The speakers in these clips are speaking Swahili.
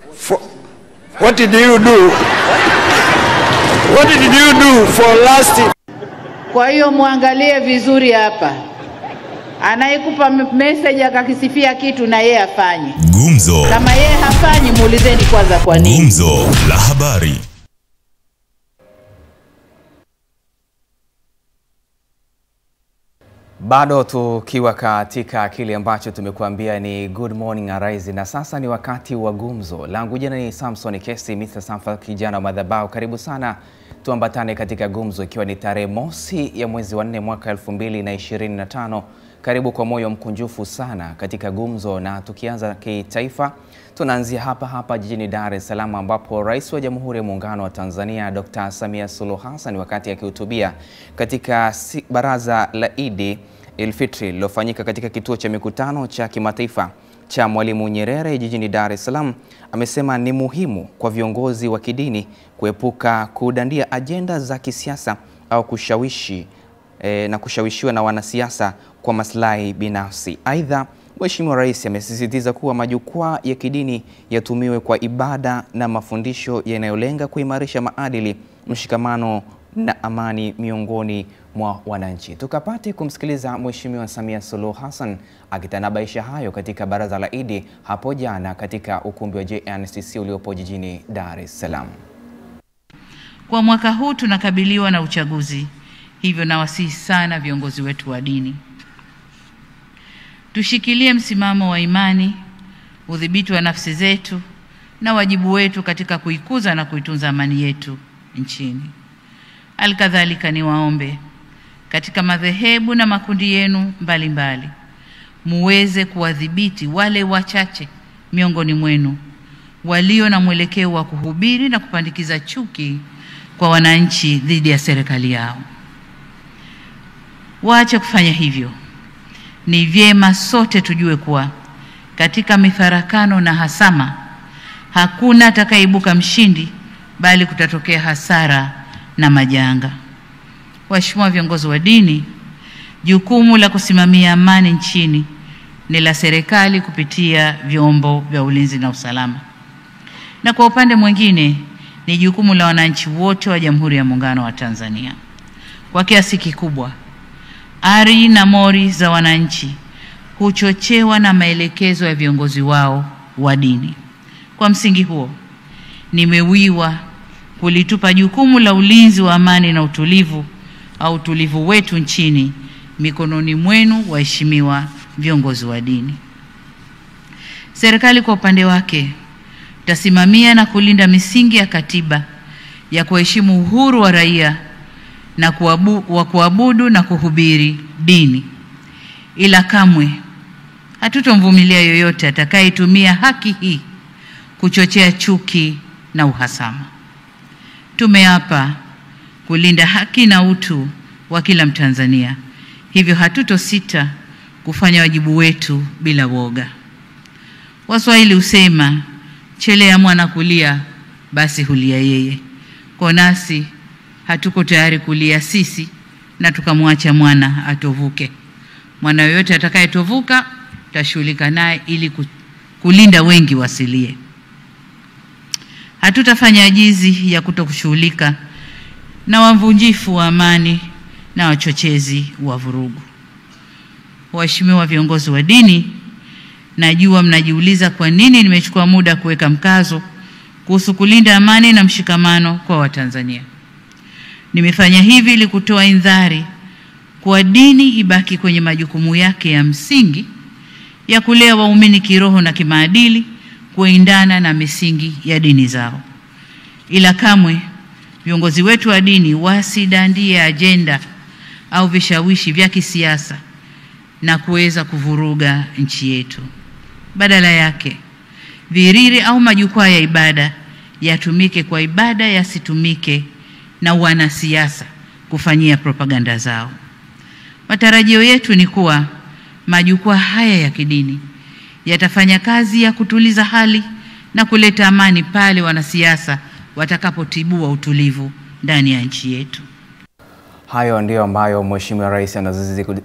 What did you do? What did you do for last? Kwa hiyo muangalie vizuri hapa. Anayekupa message akakisifia kitu na yeye afanye. Gumzo. Kama yeye hafanyi muulizeni kwanza kwa nini. Gumzo la habari. Bado tukiwa katika kile ambacho tumekuambia ni Good Morning Arise, na sasa ni wakati wa gumzo. Langu jina ni Samson Kesi, Mr. Sanfa kijana wa madhabahu. Karibu sana tuambatane katika gumzo, ikiwa ni tarehe mosi ya mwezi wa 4 mwaka 2025. Karibu kwa moyo mkunjufu sana katika gumzo, na tukianza kitaifa tunaanzia hapa jijini Dar es Salaam, ambapo Rais wa Jamhuri ya Muungano wa Tanzania Dr. Samia Suluhu Hassan wakati akihutubia katika baraza la Eid al-Fitr lilofanyika katika kituo cha mikutano cha kimataifa cha Mwalimu Nyerere jijini Dar es Salaam amesema ni muhimu kwa viongozi wa kidini kuepuka kudandia ajenda za kisiasa au kushawishiwa na wanasiasa kwa maslahi binafsi. Aidha, Mheshimiwa Rais amesisitiza kuwa majukwaa ya kidini yatumiwe kwa ibada na mafundisho yanayolenga kuimarisha maadili, mshikamano na amani miongoni mwa wananchi. Tukapate kumsikiliza Mheshimiwa Samia Suluhu Hassan akitanabaisha hayo katika baraza la Eid hapo jana katika ukumbi wa JNCC uliopo jijini Dar es Salaam. Kwa mwaka huu tunakabiliwa na uchaguzi, hivyo nawasihi sana viongozi wetu wa dini tushikilie msimamo wa imani, udhibiti wa nafsi zetu na wajibu wetu katika kuikuza na kuitunza amani yetu nchini. Alikadhalika niwaombe katika madhehebu na makundi yenu mbalimbali muweze kuwadhibiti wale wachache miongoni mwenu walio na mwelekeo wa kuhubiri na kupandikiza chuki kwa wananchi dhidi ya serikali yao. Waache kufanya hivyo. Ni vyema sote tujue kuwa katika mifarakano na hasama hakuna atakayeibuka mshindi, bali kutatokea hasara na majanga. Waheshimiwa viongozi wa dini, jukumu la kusimamia amani nchini ni la serikali kupitia vyombo vya ulinzi na usalama. Na kwa upande mwingine ni jukumu la wananchi wote wa Jamhuri ya Muungano wa Tanzania. Kwa kiasi kikubwa, ari na mori za wananchi huchochewa na maelekezo ya viongozi wao wa dini. Kwa msingi huo, nimewiwa kulitupa jukumu la ulinzi wa amani na utulivu wetu nchini mikononi mwenu, waheshimiwa viongozi wa dini. Serikali kwa upande wake tasimamia na kulinda misingi ya katiba ya kuheshimu uhuru wa raia na kuabudu na kuhubiri dini. Ila kamwe hatutomvumilia yoyote atakayetumia haki hii kuchochea chuki na uhasama. Tumeapa kulinda haki na utu wa kila Mtanzania, hivyo hatutosita kufanya wajibu wetu bila woga. Waswahili husema chelea mwana kulia basi hulia yeye. Kwa nasi hatuko tayari kulia sisi na tukamwacha mwana atovuke. Mwana yoyote atakayetovuka tashughulika naye ili kulinda wengi wasilie. Hatutafanya ajizi ya kutokushughulika na wavunjifu wa amani na wachochezi wa vurugu. Waheshimiwa viongozi wa dini, najua mnajiuliza kwa nini nimechukua muda kuweka mkazo kuhusu kulinda amani na mshikamano kwa Watanzania. Nimefanya hivi ili kutoa indhari kwa dini ibaki kwenye majukumu yake ya msingi ya kulea waumini kiroho na kimaadili kuendana na misingi ya dini zao. Ila kamwe viongozi wetu wa dini wasidandie ajenda au vishawishi vya kisiasa na kuweza kuvuruga nchi yetu. Badala yake, viriri au majukwaa ya ibada yatumike kwa ibada, yasitumike na wanasiasa kufanyia propaganda zao. Matarajio yetu ni kuwa majukwaa haya ya kidini yatafanya kazi ya kutuliza hali na kuleta amani pale wanasiasa watakapotibua utulivu ndani ya nchi yetu. Hayo ndio ambayo Mheshimiwa Rais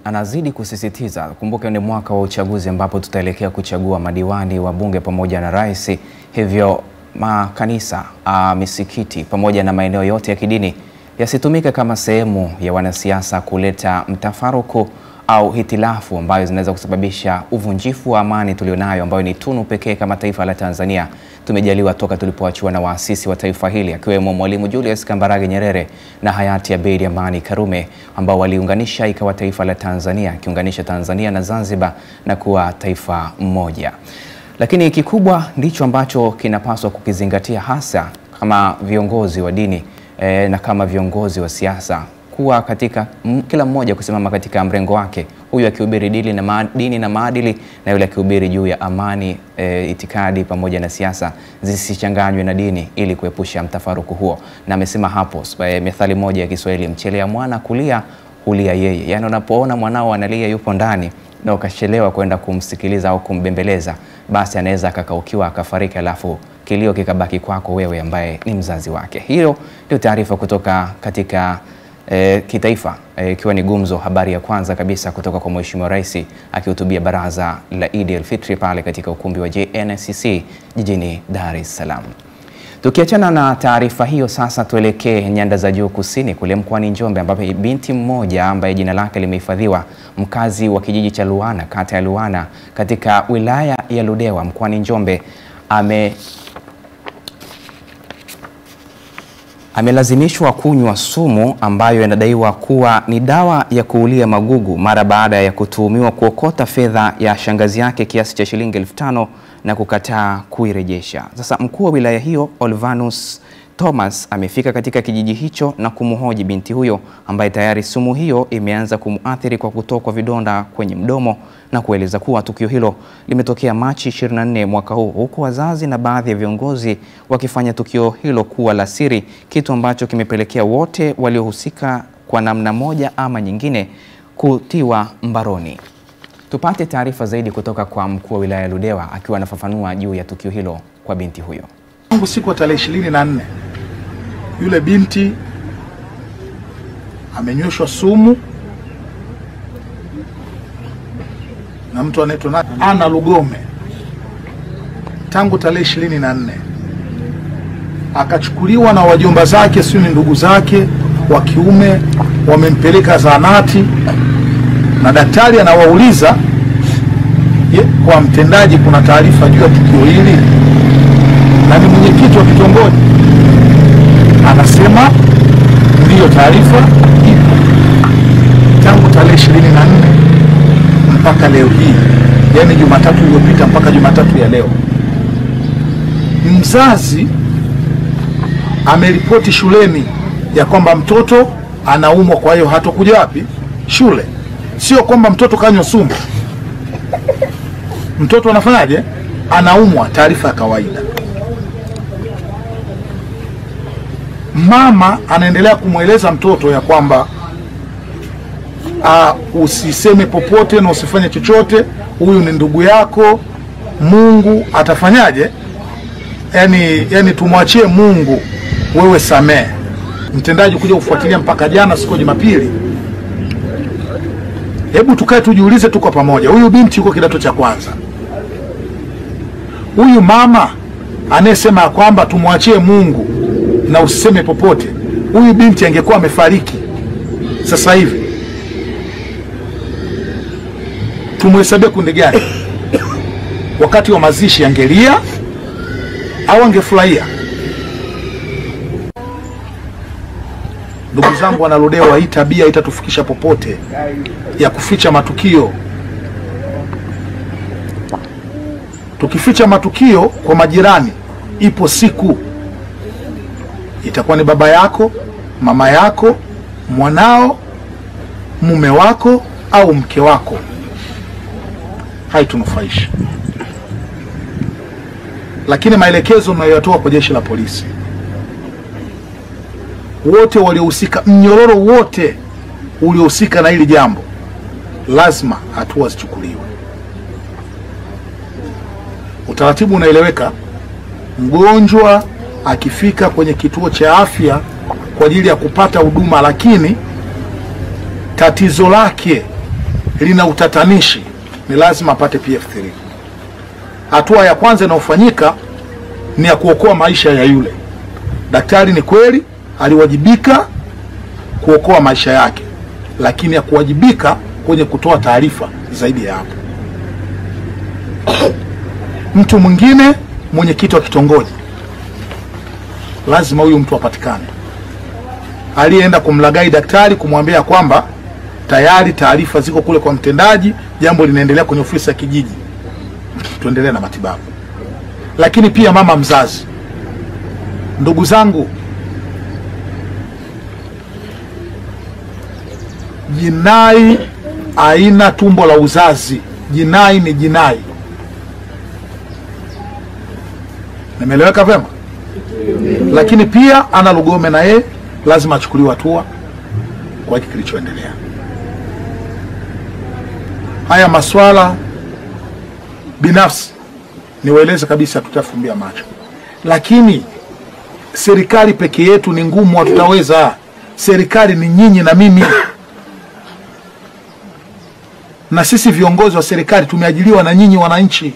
anazidi kusisitiza. Kumbuka ni mwaka wa uchaguzi ambapo tutaelekea kuchagua madiwani, wabunge pamoja na rais. Hivyo makanisa, misikiti pamoja na maeneo yote ya kidini yasitumike kama sehemu ya wanasiasa kuleta mtafaruku au hitilafu ambayo zinaweza kusababisha uvunjifu wa amani tulionayo, ambayo ni tunu pekee kama taifa la Tanzania tumejaliwa toka tulipoachiwa na waasisi wa taifa hili, akiwemo Mwalimu Julius Kambarage Nyerere na hayati Abeid Amani Karume, ambao waliunganisha ikawa taifa la Tanzania, kiunganisha Tanzania na Zanzibar na kuwa taifa moja. Lakini kikubwa ndicho ambacho kinapaswa kukizingatia hasa kama viongozi wa dini na kama viongozi wa siasa, kuwa katika kila mmoja kusimama katika mrengo wake, huyu akihubiri dini na maadili na yule akihubiri juu ya amani, itikadi pamoja na siasa zisichanganywe na dini ili kuepusha mtafaruku huo. Na amesema hapo methali moja ya Kiswahili, mchelea mwana kulia hulia yeye. Yaani unapoona mwanao analia yupo ndani na ukachelewa kwenda kumsikiliza au kumbembeleza, basi anaweza akakaukiwa akafariki, alafu kilio kikabaki kwako wewe ambaye ni mzazi wake. Hiyo ndio taarifa kutoka katika kitaifa, ikiwa ni gumzo, habari ya kwanza kabisa kutoka kwa Mheshimiwa Rais akihutubia baraza la Eid al-Fitr pale katika ukumbi wa JNCC jijini Dar es Salaam. Tukiachana na taarifa hiyo, sasa tuelekee nyanda za juu kusini kule mkoani Njombe, ambapo binti mmoja ambaye jina lake limehifadhiwa, mkazi wa kijiji cha Luana, kata ya Luana katika wilaya ya Ludewa mkoani Njombe, amelazimishwa kunywa sumu ambayo inadaiwa kuwa ni dawa ya kuulia magugu mara baada ya kutuhumiwa kuokota fedha ya shangazi yake kiasi cha shilingi 5,000 na kukataa kuirejesha. Sasa mkuu wa wilaya hiyo Olvanus Thomas amefika katika kijiji hicho na kumhoji binti huyo ambaye tayari sumu hiyo imeanza kumuathiri kwa kutokwa vidonda kwenye mdomo, na kueleza kuwa tukio hilo limetokea Machi 24 mwaka huu, huku wazazi na baadhi ya viongozi wakifanya tukio hilo kuwa la siri, kitu ambacho kimepelekea wote waliohusika kwa namna moja ama nyingine kutiwa mbaroni. Tupate taarifa zaidi kutoka kwa mkuu wa wilaya ya Ludewa akiwa anafafanua juu ya tukio hilo kwa binti huyo. Siku ya tarehe 24 yule binti amenyoshwa sumu na mtu anaitwa Ana Lugome tangu tarehe 24, akachukuliwa na wajomba zake, sio ni ndugu zake wa kiume, wamempeleka zahanati na daktari anawauliza, kwa mtendaji kuna taarifa juu ya tukio hili? Na ni mwenyekiti wa kitongoji anasema ndiyo, taarifa ipo tangu tarehe 24 mpaka leo hii, yani Jumatatu iliyopita mpaka Jumatatu ya leo. Mzazi ameripoti shuleni ya kwamba mtoto anaumwa, kwa hiyo hatokuja wapi shule. Sio kwamba mtoto kanywa sumu, mtoto anafanyaje, anaumwa, taarifa ya kawaida. Mama anaendelea kumweleza mtoto ya kwamba usiseme popote na usifanye chochote, huyu ni ndugu yako, Mungu atafanyaje, yani tumwachie Mungu, wewe samee. Mtendaji kuja kufuatilia mpaka jana siku ya Jumapili. Hebu tukae tujiulize, tuko pamoja, huyu binti yuko kidato cha kwanza, huyu mama anayesema kwamba tumwachie Mungu na usiseme popote, huyu binti angekuwa amefariki sasa hivi, tumhesabie kundi gani? Wakati wa mazishi angelia au angefurahia? Ndugu zangu wanaludewa, hii tabia itatufikisha popote ya kuficha matukio. Tukificha matukio kwa majirani, ipo siku itakuwa ni baba yako, mama yako, mwanao, mume wako au mke wako. Haitunufaishi. Lakini maelekezo mnayotoa kwa jeshi la polisi, wote waliohusika, mnyororo wote uliohusika na hili jambo, lazima hatua zichukuliwe. Utaratibu unaeleweka. Mgonjwa akifika kwenye kituo cha afya kwa ajili ya kupata huduma, lakini tatizo lake lina utatanishi, ni lazima apate PF3. Hatua ya kwanza inayofanyika ni ya kuokoa maisha ya yule daktari. Ni kweli aliwajibika kuokoa maisha yake, lakini ya kuwajibika kwenye kutoa taarifa zaidi ya hapo. Mtu mwingine, mwenyekiti wa kitongoji, lazima huyu mtu apatikane, alienda kumlagai daktari kumwambia kwamba tayari taarifa ziko kule kwa mtendaji, jambo linaendelea kwenye ofisi ya kijiji, tuendelee na matibabu. Lakini pia mama mzazi, ndugu zangu, jinai haina tumbo la uzazi. Jinai ni jinai. Nimeeleweka vyema? Lakini pia Ana Lugome na yeye lazima achukuliwe hatua kwa hiki kilichoendelea. Haya maswala binafsi niwaeleze kabisa, tutafumbia macho. Lakini serikali peke yetu ni ngumu, hatutaweza. Serikali ni nyinyi na mimi. Na sisi viongozi wa serikali tumeajiliwa na nyinyi wananchi.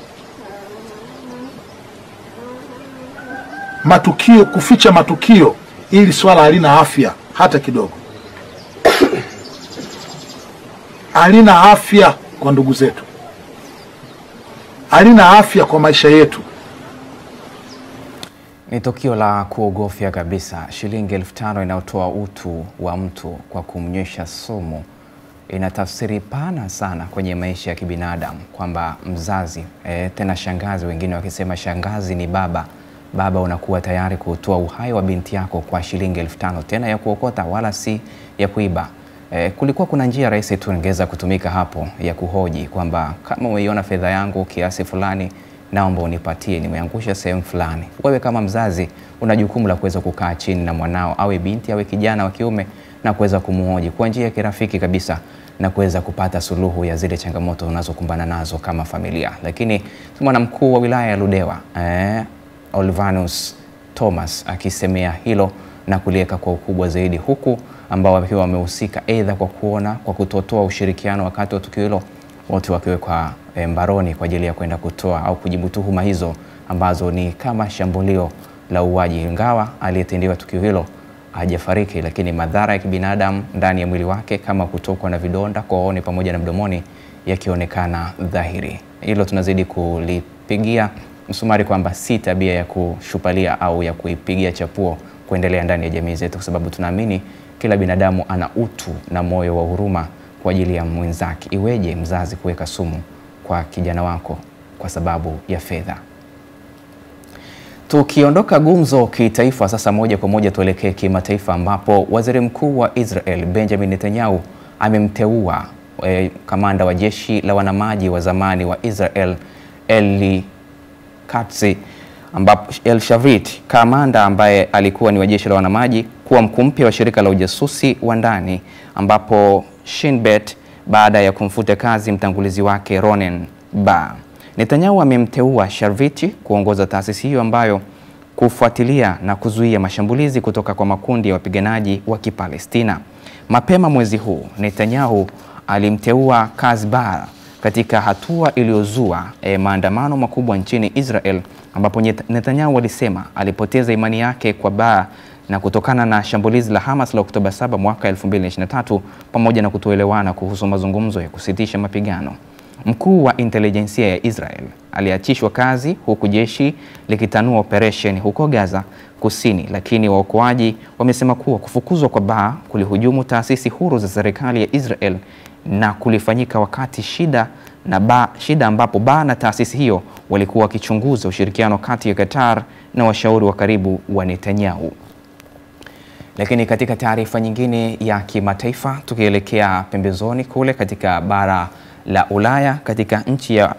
Matukio, kuficha matukio, ili swala halina afya hata kidogo. Halina afya kwa ndugu zetu, halina afya kwa maisha yetu. Ni tukio la kuogofya kabisa. Shilingi 5,000 inayotoa utu wa mtu kwa kumnywesha sumu ina tafsiri pana sana kwenye maisha ya kibinadamu, kwamba mzazi tena shangazi, wengine wakisema shangazi ni baba. Baba unakuwa tayari kutoa uhai wa binti yako kwa shilingi 5,000, tena ya kuokota wala si ya kuiba. Kulikuwa kuna njia rahisi tu ingeweza kutumika hapo ya kuhoji kwamba kama umeiona fedha yangu kiasi fulani, naomba unipatie, nimeangusha sehemu fulani. Wewe kama mzazi una jukumu la kuweza kukaa chini na mwanao, awe binti awe kijana wa kiume, na kuweza kumuhoji kwa njia ya kirafiki kabisa na kuweza kupata suluhu ya zile changamoto unazokumbana nazo kama familia. Lakini tumeona mkuu wa wilaya ya Ludewa Olvanus Thomas akisemea hilo na kuliweka kwa ukubwa zaidi, huku ambao wakiwa wamehusika aidha kwa kuona kwa kutotoa ushirikiano wakati wa tukio hilo, wote wakiwekwa mbaroni kwa ajili ya kwenda kutoa au kujibu tuhuma hizo ambazo ni kama shambulio la uwaji. Ingawa aliyetendewa tukio hilo hajafariki, lakini madhara ya kibinadamu ndani ya mwili wake kama kutokwa na vidonda kooni pamoja na mdomoni yakionekana dhahiri. Hilo tunazidi kulipigia msumari kwamba si tabia ya kushupalia au ya kuipigia chapuo kuendelea ndani ya jamii zetu, kwa sababu tunaamini kila binadamu ana utu na moyo wa huruma kwa ajili ya mwenzake. Iweje mzazi kuweka sumu kwa kijana wako kwa sababu ya fedha? Tukiondoka gumzo kitaifa, sasa moja kwa moja tuelekee kimataifa, ambapo Waziri Mkuu wa Israel Benjamin Netanyahu amemteua kamanda wa jeshi la wanamaji wa zamani wa Israel Eli Katzi, ambapo El Shavit, kamanda ambaye alikuwa ni wa jeshi la wanamaji, kuwa mkuu mpya wa shirika la ujasusi wa ndani, ambapo Shin Bet baada ya kumfuta kazi mtangulizi wake Ronen Bar. Netanyahu amemteua Shavit kuongoza taasisi hiyo ambayo kufuatilia na kuzuia mashambulizi kutoka kwa makundi ya wapiganaji wa Kipalestina. Mapema mwezi huu Netanyahu alimteua Bar katika hatua iliyozua maandamano makubwa nchini Israel, ambapo Netanyahu alisema alipoteza imani yake kwa Bar na kutokana na shambulizi la Hamas la Oktoba 7 mwaka 2023 pamoja na kutoelewana kuhusu mazungumzo ya kusitisha mapigano. Mkuu wa intelijensia ya Israel aliachishwa kazi huku jeshi likitanua operation huko Gaza Kusini, lakini waokoaji wamesema kuwa kufukuzwa kwa Bar kulihujumu taasisi huru za serikali ya Israel na kulifanyika wakati shida ambapo Bar na taasisi hiyo walikuwa wakichunguza ushirikiano kati ya Qatar na washauri wa karibu wa Netanyahu. Lakini katika taarifa nyingine ya kimataifa, tukielekea pembezoni kule katika bara la Ulaya, katika nchi ya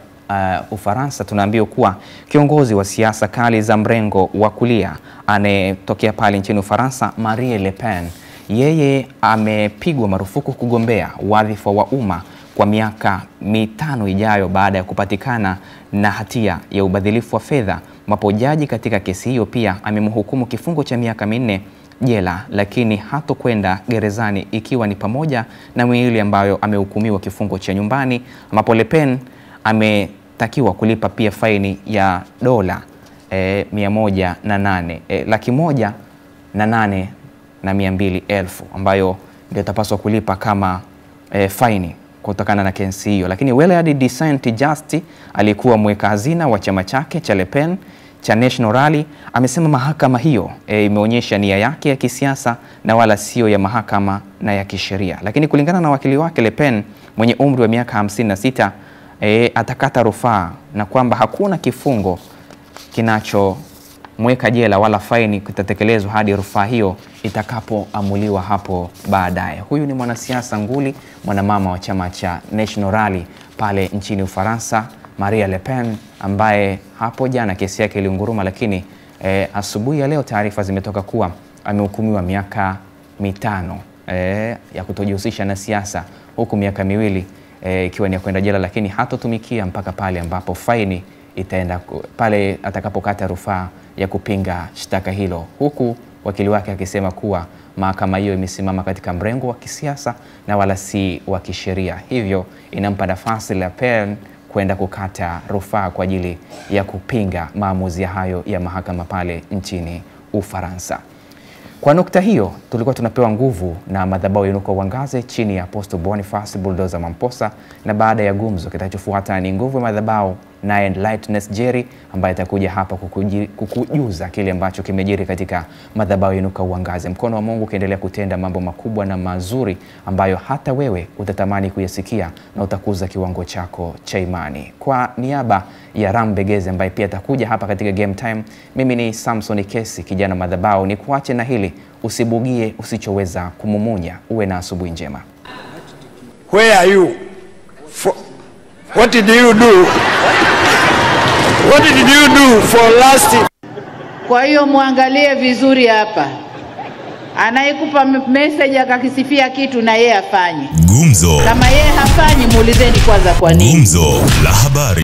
Ufaransa, tunaambiwa kuwa kiongozi wa siasa kali za mrengo wa kulia anayetokea pale nchini Ufaransa, Marine Le Pen, yeye amepigwa marufuku kugombea wadhifa wa umma kwa miaka 5 ijayo baada ya kupatikana na hatia ya ubadhilifu wa fedha, ambapo jaji katika kesi hiyo pia amemhukumu kifungo cha miaka 4 jela, lakini hatokwenda gerezani, ikiwa ni pamoja na miili ambayo amehukumiwa kifungo cha nyumbani, ambapo Le Pen ametakiwa kulipa pia faini ya dola 108 1,08,200,000 ambayo ndio itapaswa kulipa kama faini kutokana na kesi hiyo. Lakini Willard de Saint-Just alikuwa mweka hazina wa chama chake cha Le Pen cha National Rally amesema mahakama hiyo imeonyesha nia yake ya kisiasa na wala sio ya mahakama na ya kisheria. Lakini kulingana na wakili wake, Le Pen mwenye umri wa miaka 56 atakata rufaa na kwamba hakuna kifungo kinachomweka jela wala faini kitatekelezwa hadi rufaa hiyo itakapoamuliwa hapo baadaye. Huyu ni mwanasiasa nguli, mwanamama wa chama cha National Rally pale nchini Ufaransa, Marie Le Pen, ambaye hapo jana kesi yake iliunguruma, lakini asubuhi ya leo taarifa zimetoka kuwa amehukumiwa miaka 5 ya kutojihusisha na siasa, huku miaka 2 ikiwa ni ya kwenda jela, lakini hatotumikia mpaka pale ambapo faini itaenda pale atakapokata rufaa ya kupinga shtaka hilo, huku wakili wake akisema kuwa mahakama hiyo imesimama katika mrengo wa kisiasa na wala si wa kisheria, hivyo inampa nafasi Le Pen kwenda kukata rufaa kwa ajili ya kupinga maamuzi hayo ya mahakama pale nchini Ufaransa. Kwa nukta hiyo tulikuwa tunapewa nguvu na madhabahu ya Inuka Uangaze chini ya Apostle Boniface Bulldozer Mamposa, na baada ya gumzo kitachofuata ni nguvu ya madhabahu na Enlighteness Jerry ambaye atakuja hapa kukujuza kile ambacho kimejiri katika madhabahu ya Inuka Uangaze. Mkono wa Mungu ukiendelea kutenda mambo makubwa na mazuri ambayo hata wewe utatamani kuyasikia na utakuza kiwango chako cha imani. Kwa niaba ya Ram Begeze ambaye pia atakuja hapa katika Game Time, mimi ni Samson Kesi, kijana madhabahu. Ni kuache na hili: usibugie usichoweza kumumunya. Uwe na asubuhi njema. Where are you? What did you do? What did you do for last? Kwa hiyo muangalie vizuri hapa. Anayekupa message akakisifia kitu na yeye afanye. Gumzo. Kama yeye hafanyi, muulizeni kwanza kwa nini. Gumzo la habari.